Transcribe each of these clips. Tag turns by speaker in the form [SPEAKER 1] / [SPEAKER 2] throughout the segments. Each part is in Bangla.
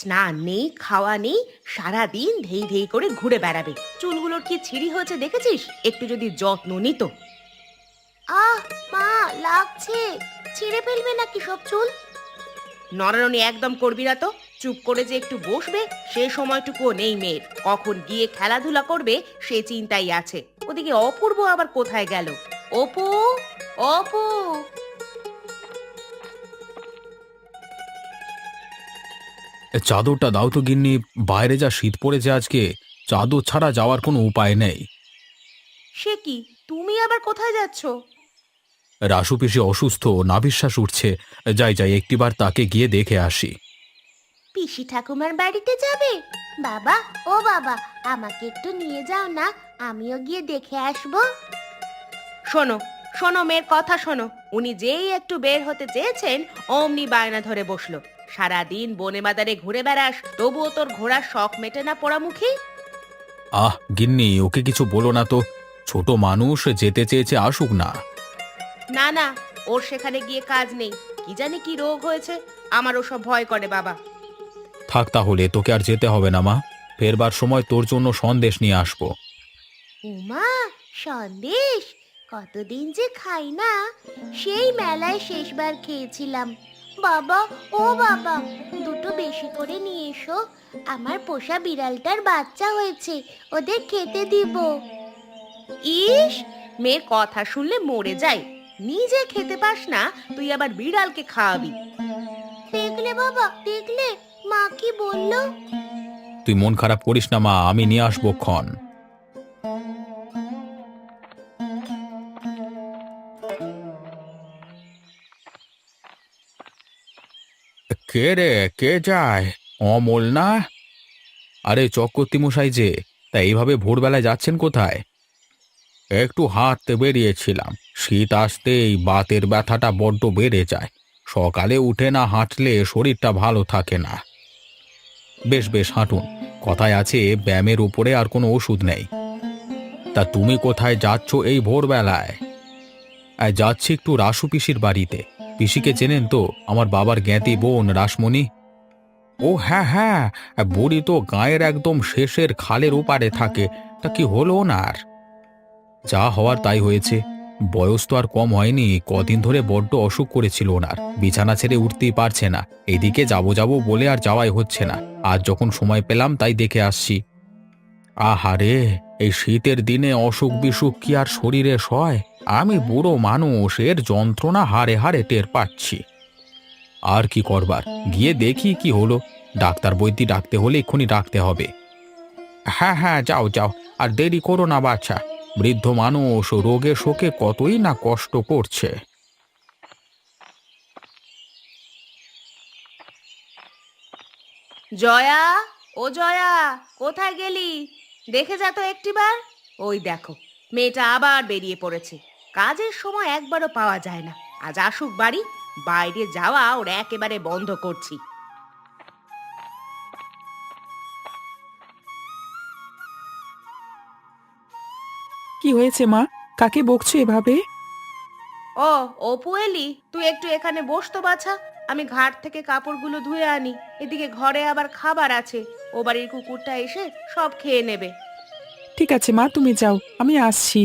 [SPEAKER 1] স্নান নেই, খাওয়া নেই, সারাদিন ধেই ধেই করে ঘুরে বেড়াবে। চুলগুলোর কি ছিঁড়ি হয়েছে দেখেছিস? একটু যদি যত্ন নিত।
[SPEAKER 2] আহ মা, লাগছে। ছিঁড়ে ফেলবে নাকি সব চুল?
[SPEAKER 1] নড়ানড়ি একদম করবি না তো। চুপ করে যে একটু বসবে সে সময়টুকুও নেই মেয়ের। কখন গিয়ে খেলাধুলা করবে সে চিন্তাই আছে। ওদিকে অপূর্ব আবার কোথায় গেল? অপু, অপু।
[SPEAKER 3] চাদরটা দাও তো গিন্নি। বাইরে যা শীত পড়েছে আজকে, চাদর ছাড়া যাওয়ার কোনো উপায় নেই।
[SPEAKER 1] সে কি, তুমি আবার কোথায় যাচ্ছ?
[SPEAKER 3] রাসু পিসি অসুস্থ, নাভিশ্বাস উঠছে। যাই যাই, একটিবার তাকে গিয়ে দেখে আসি।
[SPEAKER 2] পিসি ঠাকুমার বাড়িতে যাবে? বাবা, ও বাবা, আমাকে একটু নিয়ে যাও না, আমিও গিয়ে দেখে আসবো।
[SPEAKER 1] শোনো, শোনো মেয়ের কথা শোনো। উনি যেই একটু বের হতে চেয়েছেন অমনি বায়না ধরে বসলো। সারাদিন বনে বাজারে ঘুরে বেড়াস, তবুও তোর ঘোড়ার শখ মেটে না পোড়ামুখী।
[SPEAKER 3] আহ গিন্নি, ওকে কিছু বলো না তো। ছোট মানুষ, যেতে চেয়েছে, আসুক না।
[SPEAKER 1] না না, ওর সেখানে গিয়ে কাজ নেই। কি জানি কি রোগ হয়েছে, আমার ওসব ভয় করে বাবা।
[SPEAKER 3] থাক তাহলে, তোকে আর যেতে হবে না মা। ফেরবার সময় তোর জন্য সন্দেশ নিয়ে আসবো।
[SPEAKER 2] উমা, সন্দেশ! কতদিন যে খাই না। সেই মেলায় শেষবার খেয়েছিলাম। বাবা, ও বাবা, দুটো বেশি করে নিয়ে এসো। আমার পোষা বিড়ালটার বাচ্চা হয়েছে, ওদের খেতে দিব।
[SPEAKER 1] ইস, মেয়ের কথা শুনলে মরে যাই। নিজে খেতে পাস না, তুই আবার বিড়ালকে খাওয়াবি?
[SPEAKER 2] দেখলে বাবা, দেখলে মা কি বললো?
[SPEAKER 3] তুই মন খারাপ করিস না মা, আমি নিয়ে আসবো ক্ষণ। কে রে, কে যায়? অমল না? আরে চক্রবর্তী মশাই যে, তা এইভাবে ভোরবেলায় যাচ্ছেন কোথায়? একটু হাঁটতে বেরিয়েছিলাম। শীত আসতেই বাতের ব্যথাটা বড্ড বেড়ে যায়। সকালে উঠে না হাঁটলে শরীরটা ভালো থাকে না। বেশ বেশ, হাঁটুন। কথায় আছে, ব্যায়ামের উপরে আর কোনো ওষুধ নেই। তা তুমি কোথায় যাচ্ছ এই ভোরবেলায়? যাচ্ছি একটু রাসু পিসির বাড়িতে। পিসিকে চেনেন তো, আমার বাবার জ্ঞাতি বোন রাসমণি। ও হ্যাঁ হ্যাঁ, বুড়ি তো গায়ের একদম শেষের খালের ওপারে থাকে। তা কি হলো ওনার? যা হওয়ার তাই হয়েছে। বয়স তো আর কম হয়নি, কদিন ধরে বড্ড অসুখ করেছিল ওনার। বিছানা ছেড়ে উঠতেই পারছে না। এদিকে যাবো যাবো বলে আর যাওয়াই হচ্ছে না। আজ যখন সময় পেলাম তাই দেখে আসছি। আহারে, এই শীতের দিনে অসুখ বিসুখ কি আর শরীরে সয়? আমি বুড়ো মানুষ, এর যন্ত্রণা হাড়ে হাড়ে টের পাচ্ছি। আর কি করবার, গিয়ে দেখি কি হলো। ডাক্তার বৈদ্যি ডাকতে হলে এক্ষুনি ডাকতে হবে। হ্যাঁ হ্যাঁ, যাও যাও, আর দেরি করো না বাছা। বৃদ্ধ মানুষ রোগে শোকে কতই না কষ্ট করছে।
[SPEAKER 1] জয়া, ও জয়া, কোথায় গেলি? দেখে যা তো একটিবার। ওই দেখো, মেয়েটা আবার বেরিয়ে পড়েছে। কাজের সময় একবারও পাওয়া যায় না। আজ আসুক বাড়ি, বাইরে যাওয়া ওর একেবারে বন্ধ করছি।
[SPEAKER 4] কি হয়েছে মা? কাকে বকছো এভাবে?
[SPEAKER 1] ও, অপু এলি? তুই একটু এখানে বস তো বাছা। আমি ঘাট থেকে কাপড়গুলো ধুয়ে আনি। এদিকে ঘরে আবার খাবার আছে। ও বাড়ির কুকুরটা এসে সব খেয়ে নেবে।
[SPEAKER 4] ঠিক আছে মা, তুমি যাও, আমি আসছি।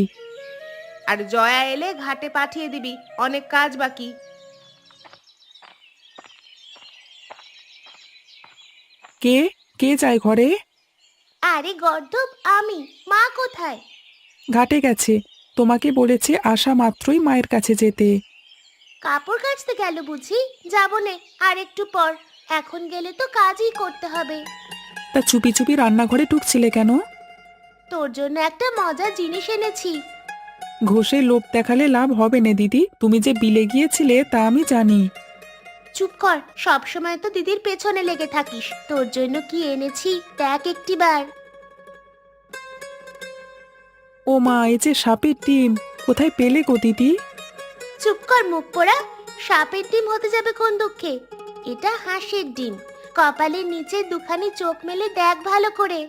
[SPEAKER 1] আর জয়া এলে ঘাটে পাঠিয়ে দিবি, অনেক কাজ বাকি।
[SPEAKER 4] কে কে যায় ঘরে?
[SPEAKER 2] আরে গর্দব, আমি। মা কোথায়?
[SPEAKER 4] ঘাটে গেছে। তোমাকে বলেছে আসা মাত্রই মায়ের কাছে যেতে।
[SPEAKER 2] কাপড় কাচতে গেল বুঝি? যাবো নে, আর একটু পর। এখন গেলে তো কাজই করতে হবে।
[SPEAKER 4] তা চুপি চুপি রান্নাঘরে ঢুকছিলে কেন?
[SPEAKER 2] তোর জন্য একটা মজার জিনিস এনেছি।
[SPEAKER 4] ঘষে লোভ দেখালে লাভ হবে না দিদি, তুমি যে বিলে গিয়েছিলে তা আমি জানি।
[SPEAKER 2] চুপ কর, সব সময় তো দিদির পেছনে লেগে থাকিস। তোর জন্য কি এনেছি দেখ একটিবার।
[SPEAKER 4] ও মা, এই যে সাপের ডিম! কোথায় পেলে গো দিদি?
[SPEAKER 2] চুপ কর মুখ পোড়া। সাপের ডিম হতে যাবে কোন দুঃখে? এটা হাঁসের ডিম। কপালের নিচে দুখানি চোখ মেলে দেখ ভালো করে।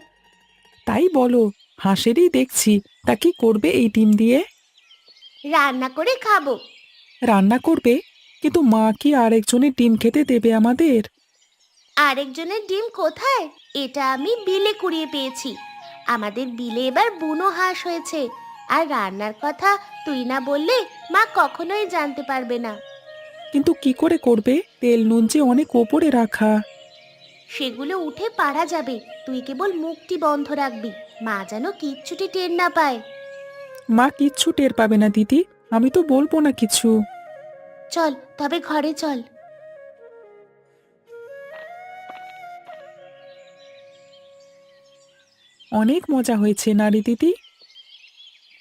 [SPEAKER 4] তাই বলো? হাঁসেরই দেখছি। তা কি করবে এই ডিম দিয়ে?
[SPEAKER 2] রান্না করে খাবো।
[SPEAKER 4] রান্না করবে? কিন্তু মা কি আরেকজনের ডিম খেতে দেবে আমাদের?
[SPEAKER 2] আরেকজনের ডিম কোথায়? এটা আমি বিলে কুড়িয়ে পেয়েছি। আমাদের বিলে এবার বুনো হাঁস হয়েছে। আর রান্নার কথা তুই না বললে মা কখনোই জানতে পারবে না।
[SPEAKER 4] কিন্তু কি করে করবে? তেল নুন যে অনেক ওপরে রাখা।
[SPEAKER 2] সেগুলো উঠে পারা যাবে। তুই কেবল মুখটি বন্ধ রাখবি, মা যেন কিচ্ছুটি টের না পায়।
[SPEAKER 4] মা কিচ্ছু টের পাবে না দিদি, আমি তো বলবো না কিছু।
[SPEAKER 2] চল তবে ঘরে চল।
[SPEAKER 4] অনেক মজা হয়েছে না রে দিদি?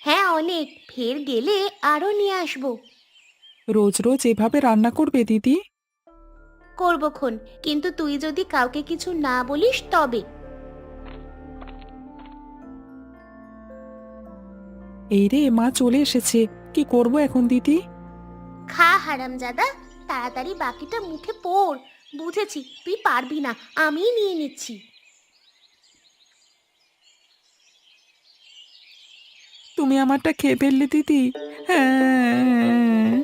[SPEAKER 2] হ্যাঁ অনেক, ফের গেলে আরো নিয়ে আসবো।
[SPEAKER 4] রোজ রোজ এভাবে রান্না করবে দিদি?
[SPEAKER 2] করবক্ষণ, কিন্তু তুই যদি কাউকে কিছু না বলিস তবে।
[SPEAKER 4] এই রে, মা চলে এসেছে। কি করব এখন দিদি?
[SPEAKER 2] খা হারামজাদা, তাড়াতাড়ি বাকিটা মুখে পড়। বুঝেছি তুই পারবি না, আমিই নিয়ে নিচ্ছি।
[SPEAKER 4] তুমি আমারটা খেয়ে ফেললে দিদি। হ্যাঁ।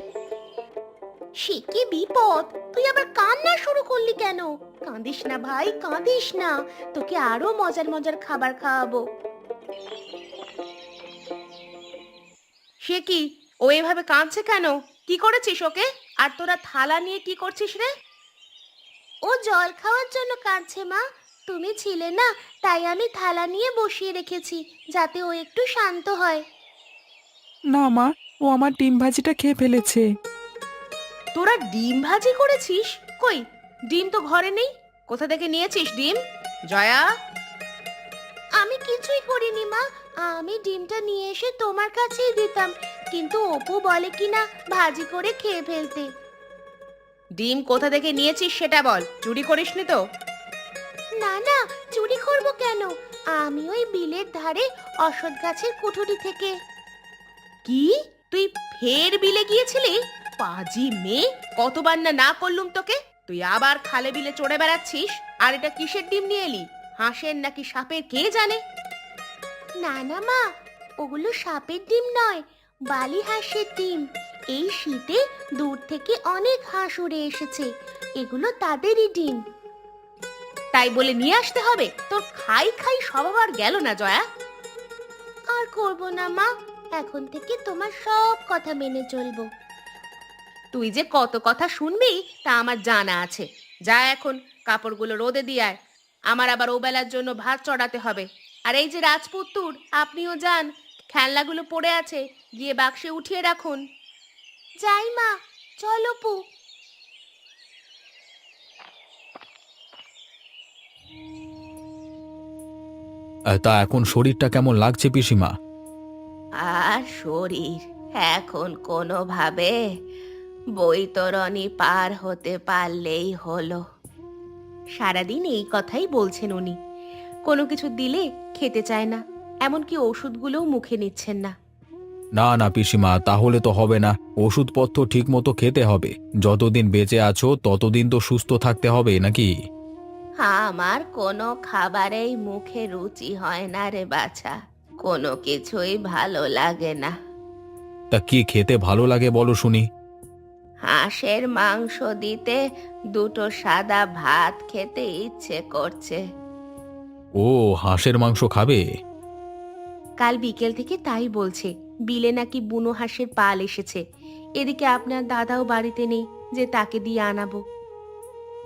[SPEAKER 2] সে কি বিপদ! তুই আবার কান্না শুরু করলি কেন? কাঁদিস না ভাই, কাঁদিস না। তোকে আরো মজার মজার খাবার খাওয়াবো।
[SPEAKER 1] সে কি, ও এভাবে কাঁদছে কেন? কি করেছিস ওকে? আর তোরা থালা নিয়ে কি করছিস রে?
[SPEAKER 2] ও জল খাওয়ার জন্য কাঁদছে মা। তুমি ছিলে না, তাই আমি থালা নিয়ে বসিয়ে রেখেছি, যাতে ও একটু শান্ত হয়।
[SPEAKER 4] না মা, ও আমার ডিম ভাজিটা খেয়ে ফেলেছে।
[SPEAKER 1] তোরা ডিম ভাজি করেছিস? কই, ডিম তো ঘরে নেই। কোথা থেকে নিয়েছিস ডিম? জয়া,
[SPEAKER 2] আমি কিছুই করিনি মা। আমি ডিমটা নিয়ে এসে তোমার কাছেই দিতাম, কিন্তু অপু বলে কিনা ভাজি করে খেয়ে ফেলতে।
[SPEAKER 1] ডিম কোথা থেকে নিয়েছিস সেটা বল, চুরি করিসনি তো?
[SPEAKER 2] না না, চুরি করব কেন? আমি ওই বিলের ধারে অশ্বত্থ গাছের কুঠুরি থেকে।
[SPEAKER 1] কি, তুই ফের বিলে গিয়েছিলি? পাজি মেয়ে, কতবার না না করলুম তোকে। তুই আবার খালে বিলে চড়ে বেড়াচ্ছিস। আর এটা কিসের ডিম নিয়ে এলি? হাঁসের নাকি সাপের কে জানে?
[SPEAKER 2] না না মা, ওগুলো সাপের ডিম নয়, বালি হাঁসের ডিম। এই শীতে দূর থেকে অনেক হাঁস উড়ে এসেছে, এগুলো তাদেরই ডিম।
[SPEAKER 1] তাই বলে নিয়ে আসতে হবে? তোর খাই খাই স্বভাব আর গেল না জয়া।
[SPEAKER 2] আর করব না মা, এখন থেকে তোমার সব কথা মেনে চলবো।
[SPEAKER 1] তুই যে কত কথা শুনবি তা আমার জানা আছে। যা এখন কাপড়গুলো রোদে দিয়ে আয়। আমার আবার ওবেলার জন্য ভাত চড়াতে হবে। আর এই যে রাজপুত্তুর, আপনিও যান। খেলনাগুলো পড়ে আছে, গিয়ে বাক্সে উঠিয়ে রাখুন।
[SPEAKER 2] যাই মা, চলো পু।
[SPEAKER 3] তা এখন শরীরটা কেমন লাগছে পিসিমা?
[SPEAKER 1] আর শরীর এখন কোনোভাবে বৈতরণী পার হতে পারলেই হলো। সারাদিন এই কথাই বলছেন উনি। কোনো কিছু দিলে খেতে চায় না, এমনকি ওষুধগুলোও মুখে নিচ্ছেন না।
[SPEAKER 3] না না পিসিমা, তাহলে তো হবে না। ওষুধপত্র ঠিক মতো খেতে হবে। যতদিন বেঁচে আছো ততদিন তো সুস্থ থাকতে হবে নাকি?
[SPEAKER 1] আমার কোনো খাবারেই মুখে রুচি হয় না রে বাছা। কোনো কিছুই ভালো লাগে না।
[SPEAKER 3] তা কি খেতে ভালো লাগে বলো শুনি?
[SPEAKER 1] হাঁসের মাংস দিতে দুটো সাদা ভাত খেতে ইচ্ছে করছে।
[SPEAKER 3] ও, হাঁসের মাংস খাবে?
[SPEAKER 1] কাল বিকেল থেকে তাই বলছে। বিলে নাকি বুনো হাঁসের পাল এসেছে। এদিকে আপনার দাদাও বাড়িতে নেই যে তাকে দিয়ে আনাবো।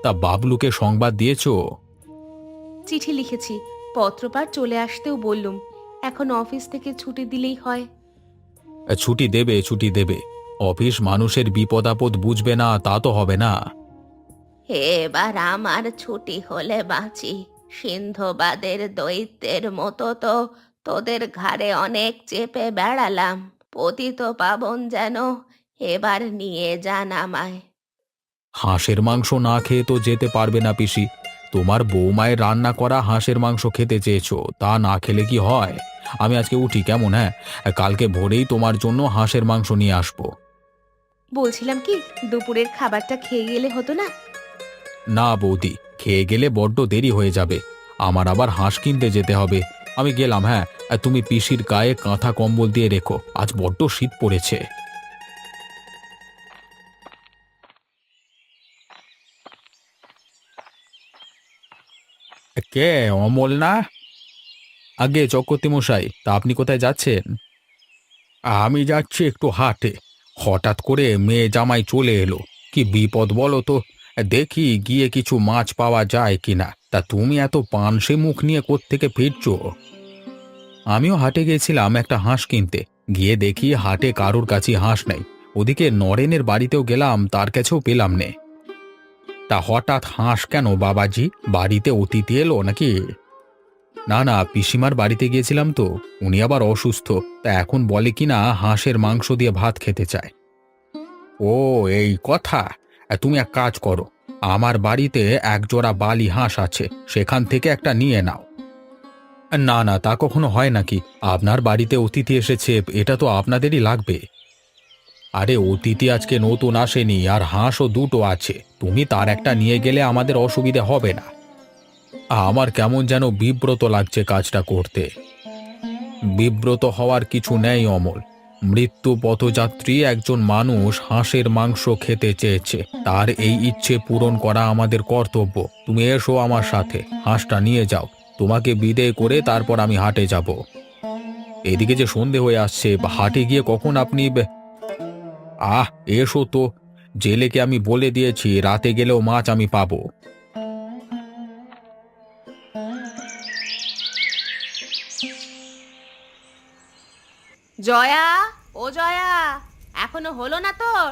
[SPEAKER 3] তা বাবলুকে সংবাদ দিয়েছো?
[SPEAKER 1] চিঠি লিখেছি, পত্রপাঠ চলে আসতেও বললুম। এখন অফিস থেকে ছুটি দিলেই হয়।
[SPEAKER 3] ছুটি দেবে, ছুটি দেবে। অফিস মানুষের বিপদ আপদ বুঝবে না তা তো হবে না।
[SPEAKER 1] এবার আমার ছুটি হলে বাঁচি। সিন্ধবাদের দৈত্যের মতো তো তোদের ঘাড়ে অনেক চেপে বেড়ালাম। পতিত পাবন যেন এবার নিয়ে যান আমায়।
[SPEAKER 3] হাঁসের মাংস না খেয়ে তো যেতে পারবে না পিসি। তোমার বৌমায়ের রান্না করা হাঁসের মাংস খেতে চেয়েছো, তা না খেলে কি হয়? আমি আজকে উঠি কেমন? হ্যাঁ, কালকে ভোরেই তোমার জন্য হাঁসের মাংস নিয়ে আসবো।
[SPEAKER 1] বলছিলাম কি, দুপুরের খাবারটা খেয়ে গেলে হতো না?
[SPEAKER 3] না বৌদি, খেয়ে গেলে বড্ড দেরি হয়ে যাবে। আমার আবার হাঁস কিনতে যেতে হবে। আমি গেলাম। হ্যাঁ, আর তুমি পিসির গায়ে কাঁথা কম্বল দিয়ে রেখো, আজ বড্ড শীত পড়েছে। কে? অমল না? আগে চক্রবর্তী মশাই, তা আপনি কোথায় যাচ্ছেন? আমি যাচ্ছি একটু হাটে। হঠাৎ করে মেয়ে জামাই চলে এলো। কি বিপদ বলো তো। দেখি গিয়ে কিছু মাছ পাওয়া যায় কিনা। তা তুমি এত পানসে মুখ নিয়ে কোত্থেকে ফিরছো? আমিও হাটে গেছিলাম একটা হাঁস কিনতে। গিয়ে দেখি হাটে কারোর কাছে হাঁস নেই। ওদিকে নরেনের বাড়িতেও গেলাম, তার কাছেও পেলাম নে। তা হঠাৎ হাঁস কেন বাবাজি? বাড়িতে অতিথি এলো নাকি? না না, পিসিমার বাড়িতে গিয়েছিলাম তো। উনি আবার অসুস্থ। তা এখন বলে কিনা হাঁসের মাংস দিয়ে ভাত খেতে চায়। ও, এই কথা। তুমি এক কাজ করো, আমার বাড়িতে এক জোড়া বালি হাঁস আছে, সেখান থেকে একটা নিয়ে নাও। না না, তা কখনো হয় নাকি? আপনার বাড়িতে অতিথি এসেছে, এটা তো আপনাদেরই লাগবে। আরে অতিথি আজকে নতুন আসেনি, আর হাঁসও দুটো আছে। তুমি তার একটা নিয়ে গেলে আমাদের অসুবিধে হবে না। আমার কেমন যেন বিব্রত লাগছে কাজটা করতে। বিব্রত হওয়ার কিছু নেই অমল। মৃত্যু পথযাত্রী একজন মানুষ হাঁসের মাংস খেতে চেয়েছে, তার এই ইচ্ছে পূরণ করা আমাদের কর্তব্য। তুমি এসো আমার সাথে, হাঁসটা নিয়ে যাও। তোমাকে বিদেয় করে তারপর আমি হাটে যাব। এদিকে যে সন্ধে হয়ে আসছে, হাটে গিয়ে কখন আপনি এসো তো। জেলেকে আমি বলে দিয়েছি রাতে গেলেও মাছ আমি পাবো।
[SPEAKER 1] জয়া, ও জয়া, এখনো হলো না তোর?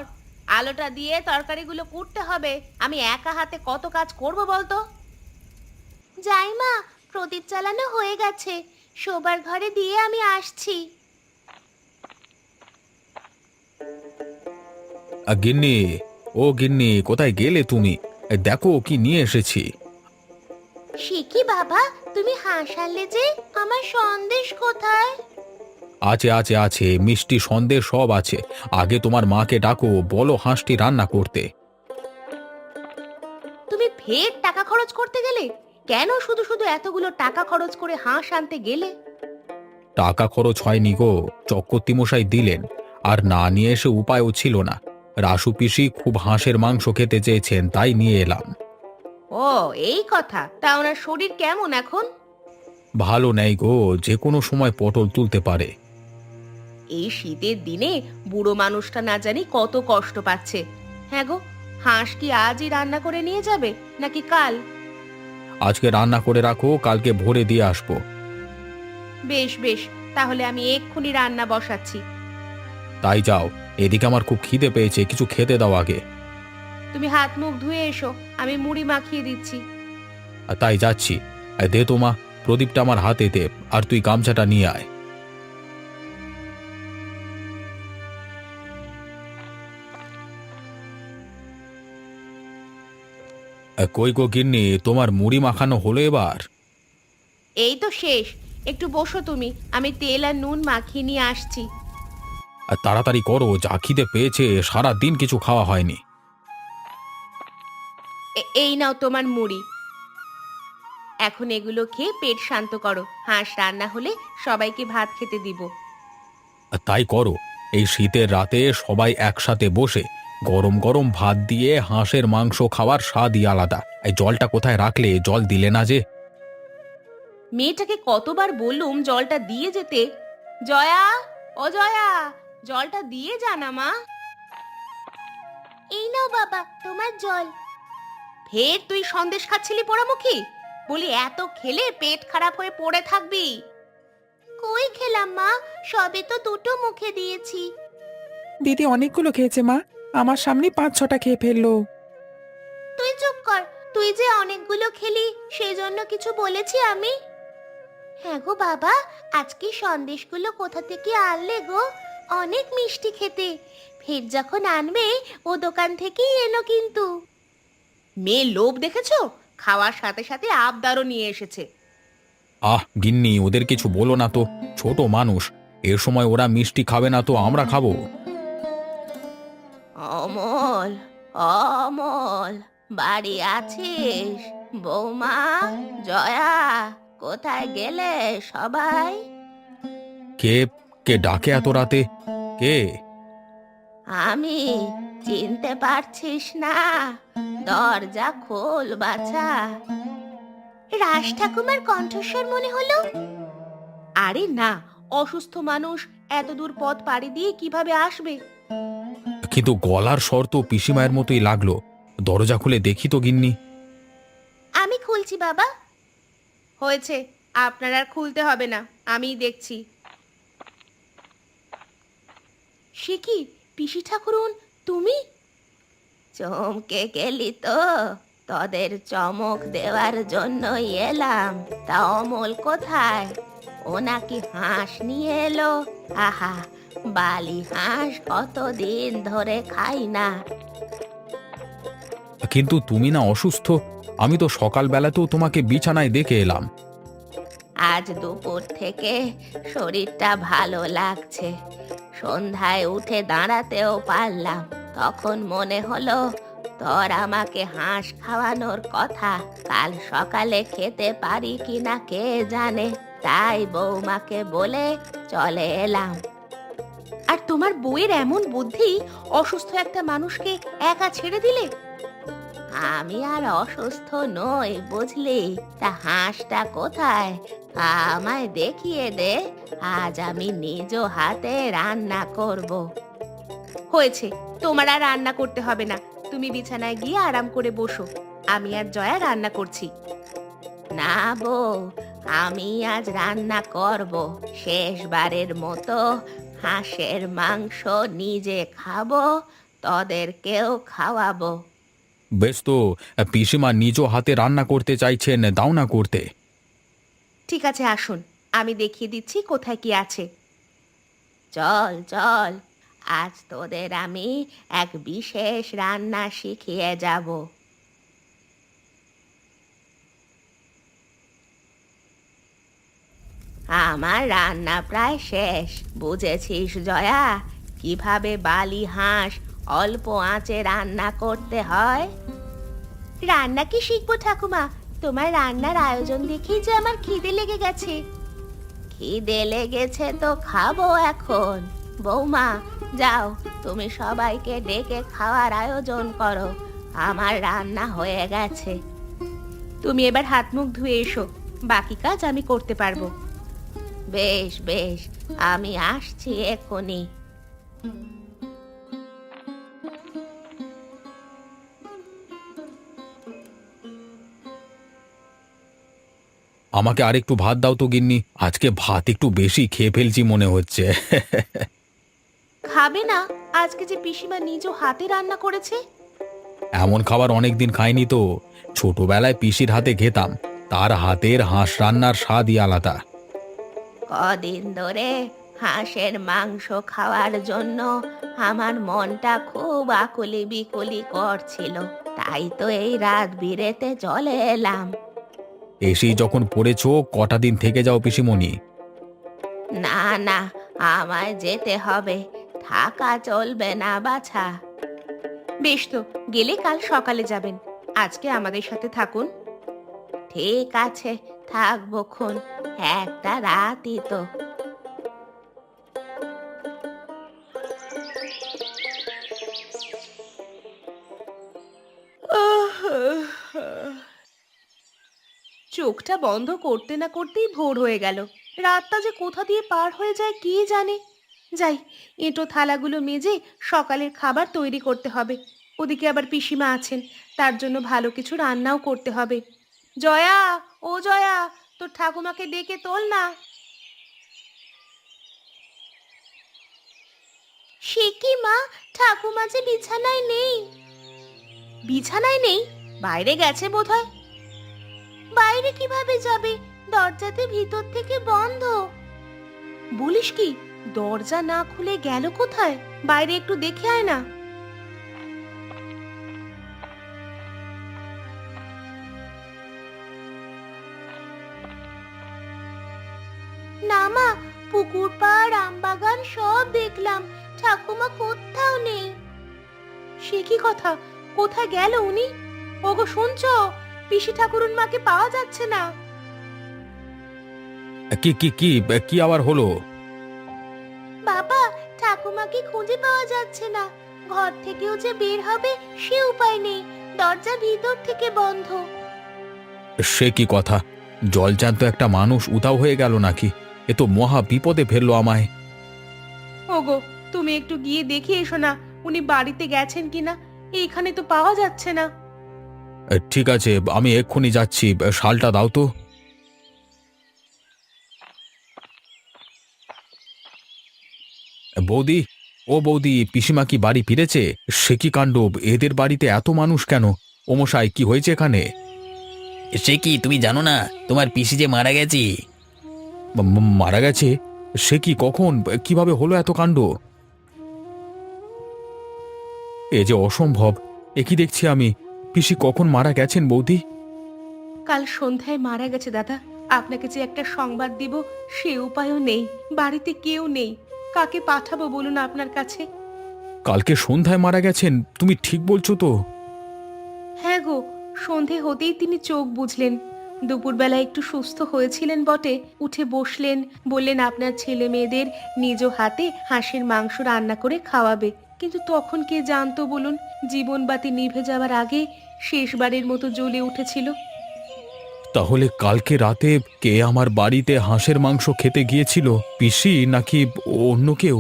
[SPEAKER 1] আলোটা দিয়ে তরকারিগুলো কুটতে হবে। আমি একা হাতে কত কাজ করব বলতো?
[SPEAKER 2] যাই মা, প্রদীপ জ্বালানো হয়ে গেছে। শোবার ঘরে দিয়ে আমি আসছি।
[SPEAKER 3] গিন্নি, ও গিন্নি, কোথায় গেলে তুমি? দেখো কি নিয়ে এসেছি।
[SPEAKER 2] সে কি বাবা, তুমি হাসালে যে? আমার সন্দেশ কোথায়?
[SPEAKER 3] আছে আছে আছে, মিষ্টি সন্দেশ সব আছে। আগে তোমার মাকে ডাকো, বলো হাঁসটি রান্না করতে।
[SPEAKER 1] তুমি ফের টাকা খরচ করতে গেলে? কেন শুধু শুধু এতগুলো টাকা খরচ করে হাঁস আনতে গেলে?
[SPEAKER 3] টাকা খরচ হয়নি গো, চক্রবর্তী মশাই দিলেন। আর না নিয়ে এসে উপায়ও ছিল না। রাসু পিসি খুব হাঁসের মাংস খেতে চেয়েছেন, তাই নিয়ে এলাম।
[SPEAKER 1] ও, এই কথা। তা ওনার শরীর কেমন এখন?
[SPEAKER 3] ভালো নেই গো, যে কোনো সময় পটল তুলতে পারে।
[SPEAKER 1] এই শীতের দিনে বুড়ো মানুষটা না জানি কত কষ্ট পাচ্ছে। হ্যাঁ গো, হাঁস কি আজই রান্না করে নিয়ে যাবে নাকি কাল?
[SPEAKER 3] আজকে রান্না করে রাখো, কালকে ভোরে দিয়ে আসবো।
[SPEAKER 1] বেশ বেশ, তাহলে আমি এক্ষুনি রান্না বসাচ্ছি।
[SPEAKER 3] তাই যাও, এদিকে আমার খুব খিদে পেয়েছে, কিছু খেতে দাও আগে।
[SPEAKER 1] তুমি হাত মুখ ধুয়ে এসো, আমি মুড়ি মাখিয়ে দিচ্ছি।
[SPEAKER 3] আর তাই যাচ্ছি। দে তো মা, প্রদীপটা আমার হাতে দে, আর তুই গামছাটা নিয়ে আয়। কই গো গিন্নি, তোমার মুড়ি মাখানো হলো এবার?
[SPEAKER 1] এই তো শেষ। একটু বসো তুমি, আমি তেল আর নুন মাখিয়ে নিয়ে আসছি।
[SPEAKER 3] আর তাড়াতাড়ি করো, যা খিদে পেয়েছে, সারা দিন কিছু খাওয়া হয়নি।
[SPEAKER 1] এই নাও তোমার মুড়ি। এখন এগুলো খেয়ে পেট শান্ত করো। হাঁস রান্না হলে সবাইকে ভাত খেতে দিব।
[SPEAKER 3] আর তাই করো। এই শীতের রাতে সবাই একসাথে বসে গরম গরম ভাত দিয়ে হাঁসের মাংস খাওয়ার স্বাদই আলাদা। এই জলটা কোথায় রাখলে? জল দিলে না যে।
[SPEAKER 1] মেয়েটাকে কতবার বললুম জলটা দিয়ে যেতে। জয়া, ও জয়া, জলটা দিয়ে জানা মা।
[SPEAKER 2] এই নাও বাবা, তোমার জল।
[SPEAKER 1] ফের তুই সন্দেশ খাচ্ছিলি পোড়ামুখী? বলি এত খেলে পেট খারাপ হয়ে পড়ে থাকবি।
[SPEAKER 2] কই খেলাম মা, সবে তো দুটো মুখে দিয়েছি।
[SPEAKER 4] দিদি অনেকগুলো খেয়েছে মা, আমার সামনে 5-6টা খেয়ে ফেললো।
[SPEAKER 2] তুই চুপ কর, তুই যে অনেকগুলো খেলি সেই জন্য কিছু বলেছি আমি? হ্যাঁ গো বাবা, আজকে সন্দেশগুলো কোথা থেকে আনলে গো? অনেক মিষ্টি খেতে। ফের যখন আনবে ও দোকান থেকেই এনো কিন্তু।
[SPEAKER 1] মেয়ে লোভ দেখেছো? খাওয়ার সাথে সাথে আবদারও নিয়ে এসেছে।
[SPEAKER 3] গিন্নি, ওদের কিছু বলো না তো, ছোট মানুষ। এ সময় ওরা মিষ্টি খাবে না তো আমরা খাবো?
[SPEAKER 1] অমল, অমল, বাড়ি আছিস? বৌমা, জয়া, কোথায় গেলে সবাই?
[SPEAKER 3] কে? কে ডাকে এত রাতে? কে?
[SPEAKER 1] আমি, চিনতে পারছিস না? দরজা খোল বাছা।
[SPEAKER 2] রাজ ঠাকুমার কণ্ঠস্বর মনে হলো।
[SPEAKER 1] আরে না, অসুস্থ মানুষ এত দূর পথ পাড়ি দিয়ে কিভাবে আসবে?
[SPEAKER 3] কিন্তু গলার স্বর তো পিসিমায়ের মতোই লাগলো। দরজা খুলে দেখি তো গিন্নি।
[SPEAKER 2] আমি খুলছি বাবা।
[SPEAKER 1] হয়েছে, আপনার আর খুলতে হবে না, আমিই দেখছি। সে কি, পিসি ঠাকুরুন, তুমি?
[SPEAKER 2] চমকে গেলি তো? তোদের চমক দেওয়ার জন্যই এলাম। তা অমল কোথায়? ও নাকি হাঁস নিয়ে এলো। আহা, বালি হাঁস কতদিন ধরে খাই না।
[SPEAKER 3] কিন্তু তুমি না অসুস্থ? আমি তো সকালবেলাতেও তোমাকে বিছানায় দেখে এলাম।
[SPEAKER 2] আজ দুপুর থেকে শরীরটা ভালো লাগছে। সন্ধ্যায় উঠে দাঁড়াতেও পারলাম। তখন মনে হলো তোর আমাকে হাঁস খাওয়ানোর কথা। কাল সকালে খেতে পারি কিনা কে জানে। তাই বৌমাকে বলে চলে এলাম।
[SPEAKER 1] আর তোমার বউয়ের এমন বুদ্ধি, অসুস্থ একটা মানুষকে একা ছেড়ে দিলে?
[SPEAKER 2] আমি আর অসুস্থ নই বুঝলি। তা হাঁসটা কোথায়? আমায় দেখিয়ে দে। আজ আমি নিজ হাতে রান্না করব।
[SPEAKER 1] হয়েছে, তোমার আর রান্না করতে হবে না। তুমি বিছানায় গিয়ে আরাম করে বসো, আমি আর জয়া রান্না করছি।
[SPEAKER 2] না বউ, আমি আজ রান্না করব। শেষবারের মতো হাঁসের মাংস নিজে খাবো, তোদেরকেও খাওয়াবো।
[SPEAKER 3] বেশ তো, পিসিমা নিজ হাতে রান্না করতে চাইছেন, দাও না করতে।
[SPEAKER 1] ঠিক আছে, আসুন, আমি দেখিয়ে দিচ্ছি কোথায় কি আছে।
[SPEAKER 2] চল চল, আজ তোদের আমি এক বিশেষ রান্না শিখিয়ে যাব। আমার রান্না প্রায় শেষ। বুঝেছিস জয়া, কিভাবে বালি হাঁস অল্প আঁচে রান্না করতে হয়? রান্না কি শিখবো ঠাকুমা? তোমার রান্নার আয়োজন দেখেই যে আমার খিদে লেগে গেছে। খিদে লেগেছে তো খাবো এখন। বৌমা, যাও তুমি সবাইকে ডেকে খাওয়ার আয়োজন করো। আমার রান্না হয়ে গেছে।
[SPEAKER 1] তুমি এবার হাত মুখ ধুয়ে এসো, বাকি কাজ আমি করতে পারবো।
[SPEAKER 2] বেশ বেশ, আমি আসছি এক্ষুনি।
[SPEAKER 3] আমাকে আরেকটু ভাত দাও তো গিন্নি, আজকে ভাত একটু বেশি খেয়ে ফেলছি মনে হচ্ছে।
[SPEAKER 1] খাবে না? আজকে যে পিসিমা নিজ হাতে রান্না করেছে।
[SPEAKER 3] এমন খাবার অনেকদিন খাইনি তো। ছোটবেলায় পিসির হাতে খেতাম, তার হাতের হাঁস রান্নার স্বাদই আলাদা।
[SPEAKER 2] কদিন ধরে হাঁসের মাংস খাওয়ার জন্য আমার মনটা খুব আকুলি বিকুলি করছিল। তাই তো এই রাত বিরেতে চলে এলাম।
[SPEAKER 3] এসেই যখন পড়েছো, কটা দিন থেকে যাও পিসিমণি।
[SPEAKER 2] না না, আমায় যেতে হবে। থাকা চলবে না বাছা।
[SPEAKER 1] বেশ তো, গেলে কাল সকালে যাবেন, আজকে আমাদের সাথে থাকুন।
[SPEAKER 2] ঠিক আছে, থাকবো খন। একটা রাতই তো।
[SPEAKER 1] চোখটা বন্ধ করতে না করতেই ভোর হয়ে গেল। রাতটা যে কোথা দিয়ে পার হয়ে যায় কে জানে। যাই, এঁটো থালাগুলো মেজে সকালের খাবার তৈরি করতে হবে। ওদিকে আবার পিসিমা আছেন, তার জন্য ভালো কিছু রান্নাও করতে হবে। জয়া, ও জয়া, তোর ঠাকুমাকে ডেকে তোল না।
[SPEAKER 2] সে কি মা, ঠাকুমা যে বিছানায় নেই।
[SPEAKER 1] বিছানায় নেই? বাইরে গেছে বোধহয়।
[SPEAKER 2] বাইরে কিভাবে যাবে? দরজাতে ভিতর থেকে বন্ধ।
[SPEAKER 1] বলিস কি, দরজা না খুলে গেল কোথায়? বাইরে একটু দেখে আয় না।
[SPEAKER 2] না মা, পুকুর পাড় আমবাগান সব দেখলাম, ঠাকুমা কোথাও নেই।
[SPEAKER 1] সে কি কথা, কোথায় গেল উনি? ওগো শুনছো, পিসি ঠাকুরুন মাকে পাওয়া যাচ্ছে না।
[SPEAKER 3] কি কি কি কি আবার হলো?
[SPEAKER 2] বাবা, ঠাকুমাকে খুঁজে পাওয়া যাচ্ছে না। ঘর থেকেও যে বের হবে সে উপায় নেই, দরজা ভিতর থেকে বন্ধ।
[SPEAKER 3] সে কি কথা, জলজ্যান্ত একটা মানুষ উধাও হয়ে গেল নাকি? এ তো মহা বিপদে ফেললো আমায়।
[SPEAKER 1] ওগো, তুমি একটু গিয়ে দেখে এসো না উনি বাড়িতে গেছেন কিনা। এইখানে তো পাওয়া যাচ্ছে না।
[SPEAKER 3] ঠিক আছে, আমি এক্ষুনি যাচ্ছি, শালটা দাও তো। বৌদি, ও বৌদি, পিসিমা কি বাড়ি ফিরেছে? সে কি কাণ্ড, এদের বাড়িতে এত মানুষ কেন? ও মশাই, কি হয়েছে এখানে?
[SPEAKER 5] সে কি তুমি জানো না তোমার পিসি যে মারা গেছে?
[SPEAKER 3] মারা গেছে? সে কি, কখন, কিভাবে হলো এত কাণ্ড? এ যে অসম্ভব, এ কি দেখছি আমি! পিসি কখন মারা গেছেন বৌদি?
[SPEAKER 1] কাল সন্ধ্যায় মারা গেছে দাদা। আপনাকে যে একটা সংবাদ দিব সে উপায়ও নেই। বাড়িতে কেউ নেই, কাকে পাঠাবো বলুন আপনার কাছে?
[SPEAKER 3] কালকে সন্ধ্যায় মারা গেছেন? তুমি ঠিক বলছো তো?
[SPEAKER 1] হ্যাঁ গো, সন্ধে হতেই তিনি চোখ বুঝলেন। দুপুরবেলা একটু সুস্থ হয়েছিলেন বটে, উঠে বসলেন, বললেন আপনার ছেলে মেয়েদের নিজ হাতে হাঁসের মাংস রান্না করে খাওয়াবে। কিন্তু তখন কে জানতো বলুন, জীবনবাতি নিভে যাওয়ার আগে শেষবারের মতো জ্বলে উঠেছিল।
[SPEAKER 3] তাহলে কালকে রাতে কে আমার বাড়িতে হাঁসের মাংস খেতে গিয়েছিল? পিসি নাকি অন্য কেউ?